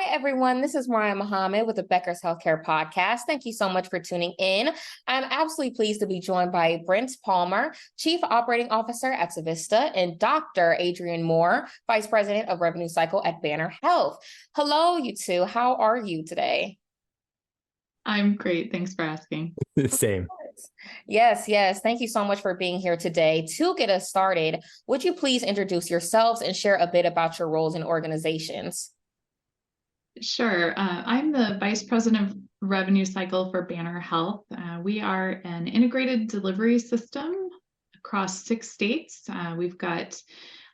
Hi, everyone. This is Mariah Muhammad with the Beckers Healthcare Podcast. Thank you so much for tuning in. I'm absolutely pleased to be joined by Brent Palmer, Chief Operating Officer at Savista, and Dr. Adrienne Moore, Vice President of Revenue Cycle at Banner Health. Hello, you two. How are you today? I'm great. Thanks for asking. Same. Yes. Thank you so much for being here today. To get us started, would you please introduce yourselves and share a bit about your roles in organizations? Sure. I'm the Vice President of Revenue Cycle for Banner Health. We are an integrated delivery system across 6 states. We've got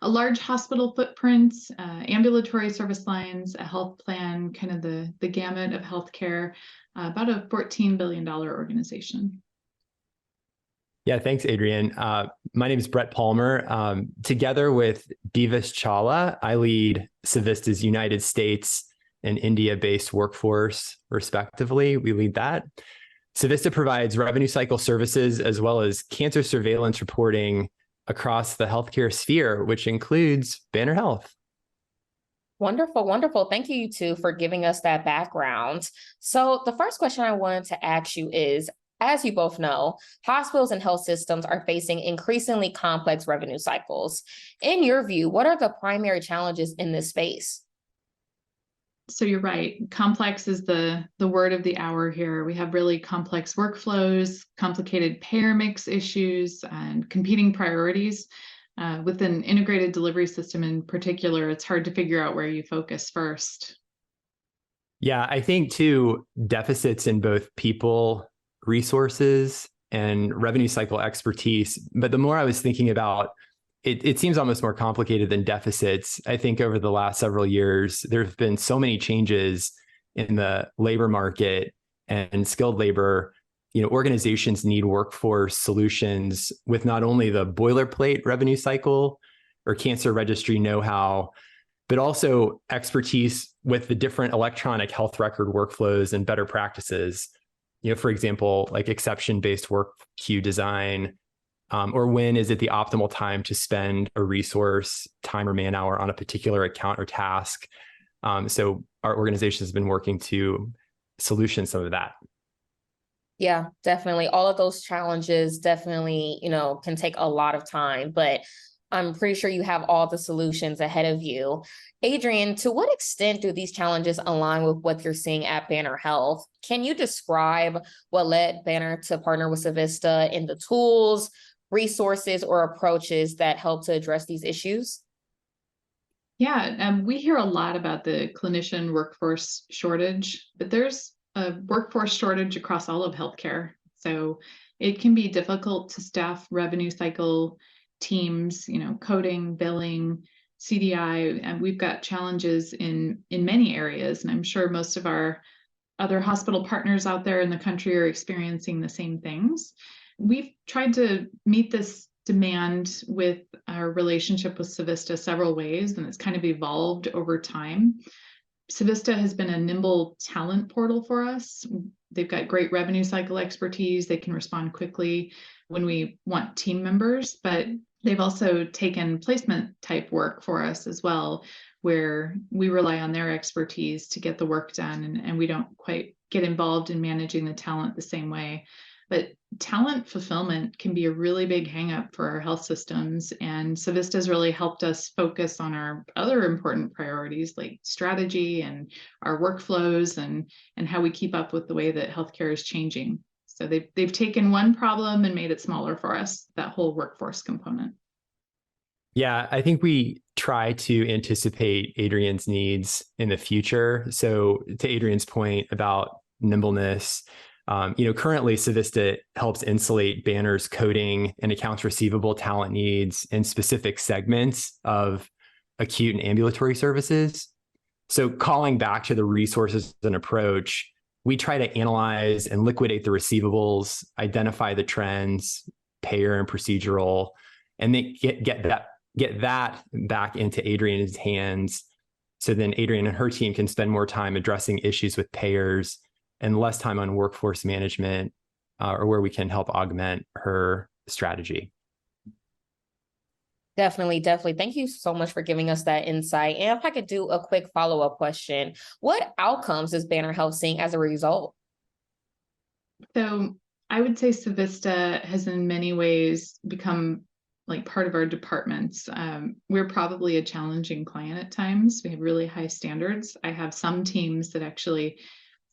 a large hospital footprint, ambulatory service lines, a health plan, kind of the gamut of healthcare, about a $14 billion organization. Yeah, thanks, Adrienne. My name is Brett Palmer. Together with Divis Chawla, I lead Savista's United States and India-based workforce, respectively. We lead that. Savista provides revenue cycle services as well as cancer surveillance reporting across the healthcare sphere, which includes Banner Health. Wonderful. Thank you two for giving us that background. So the first question I wanted to ask you is, as you both know, hospitals and health systems are facing increasingly complex revenue cycles. In your view, what are the primary challenges in this space? So you're right. Complex is the word of the hour here. We have really complex workflows, complicated payer mix issues, and competing priorities. With an integrated delivery system in particular, it's hard to figure out where you focus first. Yeah, I think too, deficits in both people, resources, and revenue cycle expertise. But the more I was thinking about it seems almost more complicated than deficits. I think over the last several years, there have been so many changes in the labor market and skilled labor. Organizations need workforce solutions with not only the boilerplate revenue cycle or cancer registry know-how, but also expertise with the different electronic health record workflows and better practices. For example, like exception-based work queue design, or when is it the optimal time to spend a resource, time or man hour on a particular account or task. So our organization has been working to solution some of that. Yeah, definitely. All of those challenges definitely, can take a lot of time, but I'm pretty sure you have all the solutions ahead of you. Adrienne, to what extent do these challenges align with what you're seeing at Banner Health? Can you describe what led Banner to partner with Savista in the tools, resources, or approaches that help to address these issues? Yeah, we hear a lot about the clinician workforce shortage, but there's a workforce shortage across all of healthcare. So it can be difficult to staff revenue cycle teams, coding, billing, CDI, and we've got challenges in many areas. And I'm sure most of our other hospital partners out there in the country are experiencing the same things. We've tried to meet this demand with our relationship with Savista several ways, and it's kind of evolved over time. Savista has been a nimble talent portal for us. They've got great revenue cycle expertise. They can respond quickly when we want team members, but they've also taken placement type work for us as well, where we rely on their expertise to get the work done, and we don't quite get involved in managing the talent the same way. But talent fulfillment can be a really big hangup for our health systems, and Savista has really helped us focus on our other important priorities like strategy and our workflows and how we keep up with the way that healthcare is changing. So they've taken one problem and made it smaller for us, that whole workforce component. Yeah, I think we try to anticipate Adrienne's needs in the future. So to Adrienne's point about nimbleness, currently Savista helps insulate Banner's coding and accounts receivable talent needs in specific segments of acute and ambulatory services. So calling back to the resources and approach, we try to analyze and liquidate the receivables, identify the trends, payer and procedural, and then get that back into Adrienne's hands. So then Adrienne and her team can spend more time addressing issues with payers and less time on workforce management, or where we can help augment her strategy. Definitely, definitely. Thank you so much for giving us that insight. And if I could do a quick follow-up question, what outcomes does Banner Health seeing as a result? So I would say Savista has in many ways become like part of our departments. We're probably a challenging client at times. We have really high standards. I have some teams that actually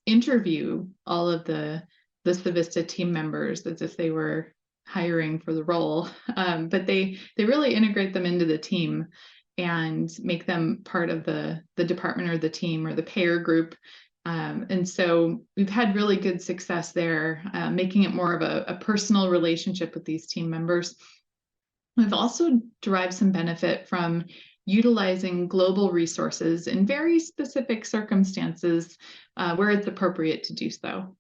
interview all of the Savista team members as if they were hiring for the role. But they really integrate them into the team and make them part of the department or the team or the payer group. And so we've had really good success there, making it more of a personal relationship with these team members. We've also derived some benefit from utilizing global resources in very specific circumstances where it's appropriate to do so.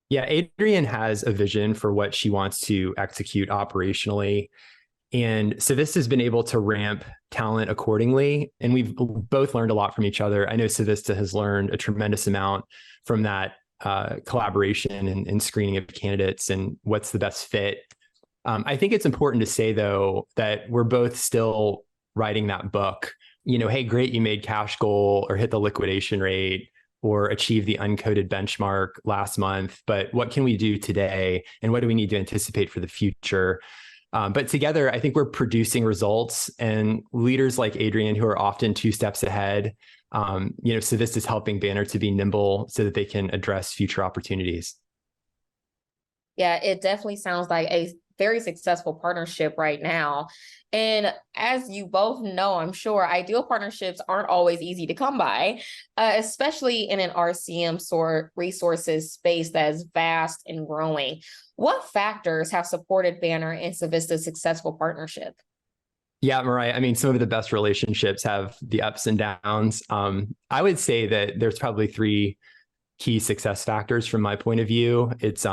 Yeah, Adrienne has a vision for what she wants to execute operationally. And Savista has been able to ramp talent accordingly. And we've both learned a lot from each other. I know Savista has learned a tremendous amount from that collaboration and screening of candidates and what's the best fit. I think it's important to say, though, that we're both still writing that book. Hey, great, you made cash goal or hit the liquidation rate or achieve the uncoded benchmark last month. But what can we do today? And what do we need to anticipate for the future? But together, I think we're producing results, and leaders like Adrienne, who are often 2 steps ahead, Savista is helping Banner to be nimble so that they can address future opportunities. Yeah, it definitely sounds like a very successful partnership right now. And as you both know, I'm sure ideal partnerships aren't always easy to come by, especially in an RCM sort resources space that is vast and growing. What factors have supported Banner and Savista's successful partnership? Yeah, Mariah. I mean, some of the best relationships have the ups and downs. I would say that there's probably 3 key success factors from my point of view. It's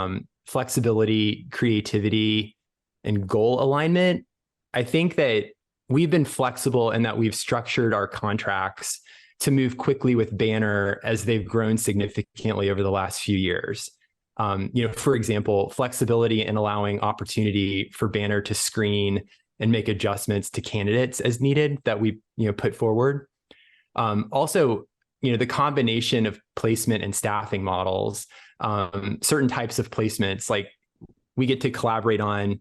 flexibility, creativity, and goal alignment. I think that we've been flexible in that we've structured our contracts to move quickly with Banner as they've grown significantly over the last few years. For example, flexibility in allowing opportunity for Banner to screen and make adjustments to candidates as needed that we put forward. Also, the combination of placement and staffing models, certain types of placements, like we get to collaborate on,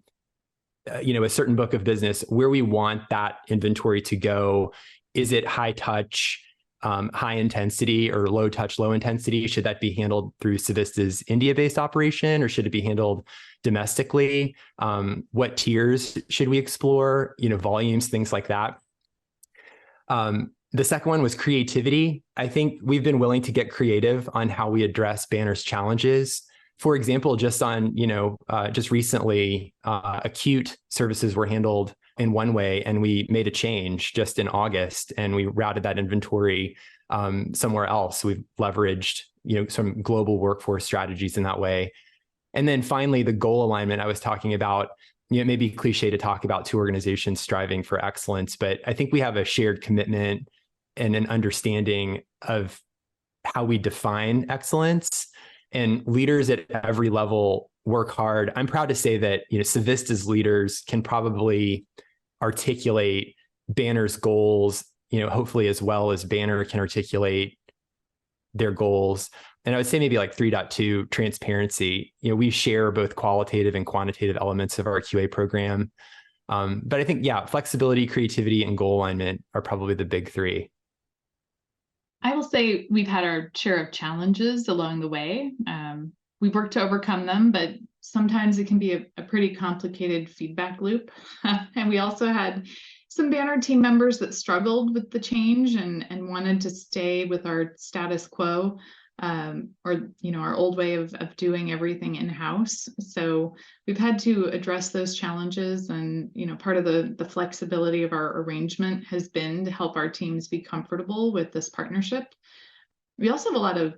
a certain book of business where we want that inventory to go. Is it high touch, high intensity, or low touch, low intensity? Should that be handled through Savista's India-based operation, or should it be handled domestically? What tiers should we explore? Volumes, things like that. The second one was creativity. I think we've been willing to get creative on how we address Banner's challenges. For example, just recently, acute services were handled in one way, and we made a change just in August, and we routed that inventory somewhere else. We've leveraged, some global workforce strategies in that way. And then finally, the goal alignment I was talking about. It may be cliche to talk about 2 organizations striving for excellence, but I think we have a shared commitment and an understanding of how we define excellence, and leaders at every level work hard. I'm proud to say that, Savista's leaders can probably articulate Banner's goals, hopefully as well as Banner can articulate their goals. And I would say maybe like 3.2, transparency. We share both qualitative and quantitative elements of our QA program. But I think, flexibility, creativity, and goal alignment are probably the big 3. I will say we've had our share of challenges along the way. We've worked to overcome them, but sometimes it can be a pretty complicated feedback loop. And we also had some Banner team members that struggled with the change and wanted to stay with our status quo, or our old way of doing everything in-house. So we've had to address those challenges, and part of the flexibility of our arrangement has been to help our teams be comfortable with this partnership. We also have a lot of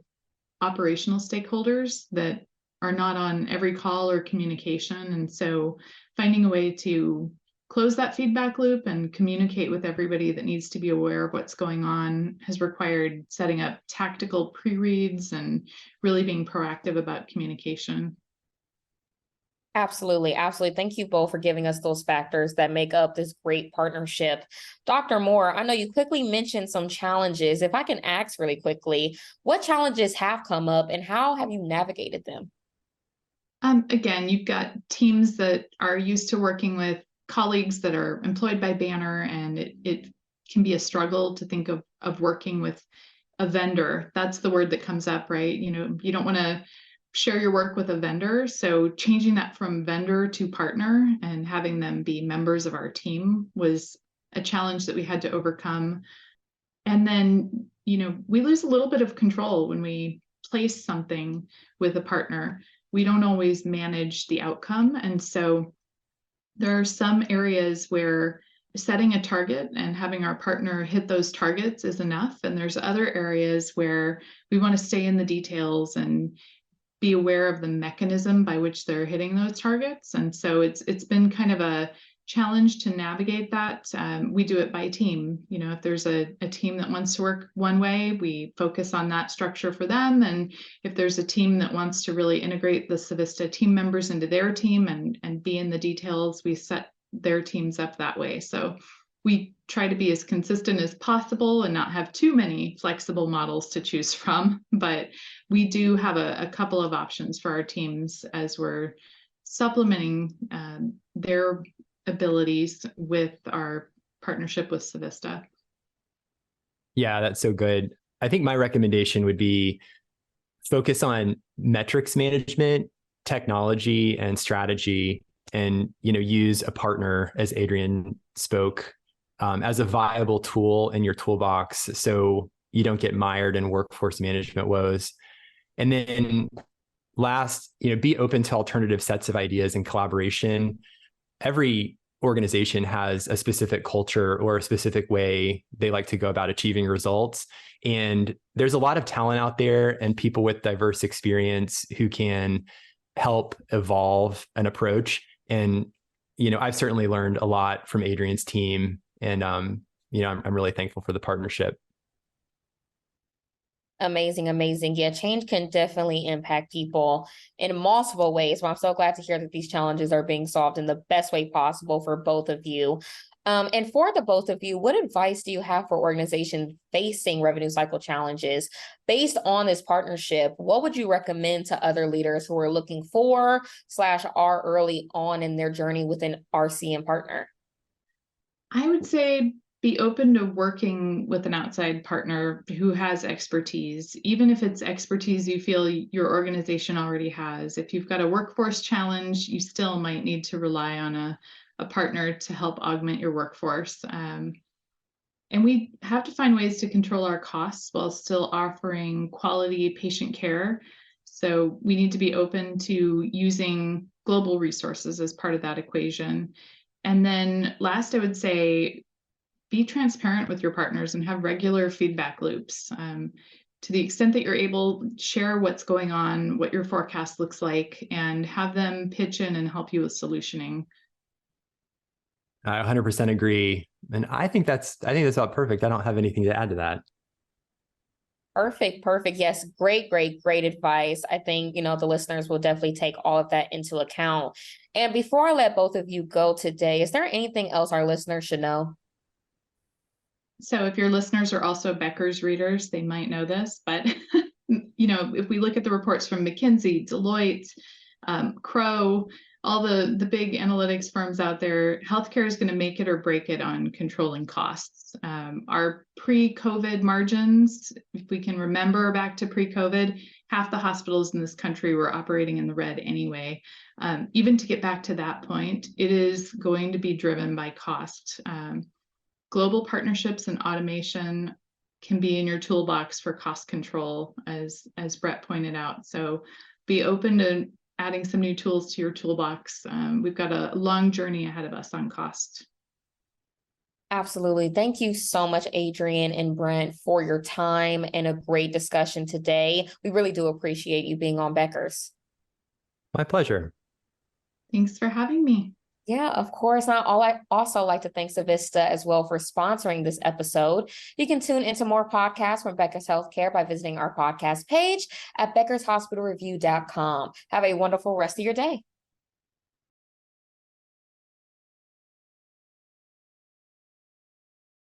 operational stakeholders that are not on every call or communication, and so finding a way to close that feedback loop and communicate with everybody that needs to be aware of what's going on has required setting up tactical pre-reads and really being proactive about communication. Absolutely. Absolutely. Thank you both for giving us those factors that make up this great partnership. Dr. Moore, I know you quickly mentioned some challenges. If I can ask really quickly, what challenges have come up and how have you navigated them? Again, you've got teams that are used to working with colleagues that are employed by Banner, and it can be a struggle to think of working with a vendor. That's the word that comes up, right? You don't want to share your work with a vendor. So changing that from vendor to partner and having them be members of our team was a challenge that we had to overcome. And then, we lose a little bit of control when we place something with a partner. We don't always manage the outcome. And so there are some areas where setting a target and having our partner hit those targets is enough. And there's other areas where we want to stay in the details and be aware of the mechanism by which they're hitting those targets. And so it's been kind of a challenge to navigate that. We do it by team. If there's a team that wants to work one way, we focus on that structure for them. And if there's a team that wants to really integrate the Savista team members into their team and be in the details, we set their teams up that way. So we try to be as consistent as possible and not have too many flexible models to choose from. But we do have a couple of options for our teams as we're supplementing their abilities with our partnership with Savista. Yeah, that's so good. I think my recommendation would be focus on metrics management, technology, and strategy, and use a partner, as Adrienne spoke, as a viable tool in your toolbox so you don't get mired in workforce management woes. And then last, be open to alternative sets of ideas and collaboration. Every organization has a specific culture or a specific way they like to go about achieving results. And there's a lot of talent out there and people with diverse experience who can help evolve an approach. And, I've certainly learned a lot from Adrienne's team. And, I'm really thankful for the partnership. Amazing, amazing. Yeah, change can definitely impact people in multiple ways. So I'm so glad to hear that these challenges are being solved in the best way possible for both of you. And for the both of you, what advice do you have for organizations facing revenue cycle challenges based on this partnership? What would you recommend to other leaders who are looking for / are early on in their journey with an RCM partner? I would say be open to working with an outside partner who has expertise, even if it's expertise you feel your organization already has. If you've got a workforce challenge, you still might need to rely on a partner to help augment your workforce. And we have to find ways to control our costs while still offering quality patient care. So we need to be open to using global resources as part of that equation. And then last, I would say, be transparent with your partners and have regular feedback loops. To the extent that you're able, share what's going on, what your forecast looks like, and have them pitch in and help you with solutioning. I 100% agree. And I think that's about perfect. I don't have anything to add to that. Perfect, perfect. Yes, great advice. I think, the listeners will definitely take all of that into account. And before I let both of you go today, is there anything else our listeners should know? So if your listeners are also Beckers readers, they might know this, but if we look at the reports from McKinsey, Deloitte, Crow, all the big analytics firms out there, healthcare is going to make it or break it on controlling costs. Our pre-COVID margins, if we can remember back to pre-COVID, half the hospitals in this country were operating in the red anyway. Even to get back to that point, it is going to be driven by cost. Global partnerships and automation can be in your toolbox for cost control, as Brett pointed out. So be open to adding some new tools to your toolbox. We've got a long journey ahead of us on cost. Absolutely. Thank you so much, Adrienne and Brent, for your time and a great discussion today. We really do appreciate you being on Beckers. My pleasure. Thanks for having me. Yeah, of course. I also like to thank Savista as well for sponsoring this episode. You can tune into more podcasts from Beckers Healthcare by visiting our podcast page at beckershospitalreview.com. Have a wonderful rest of your day.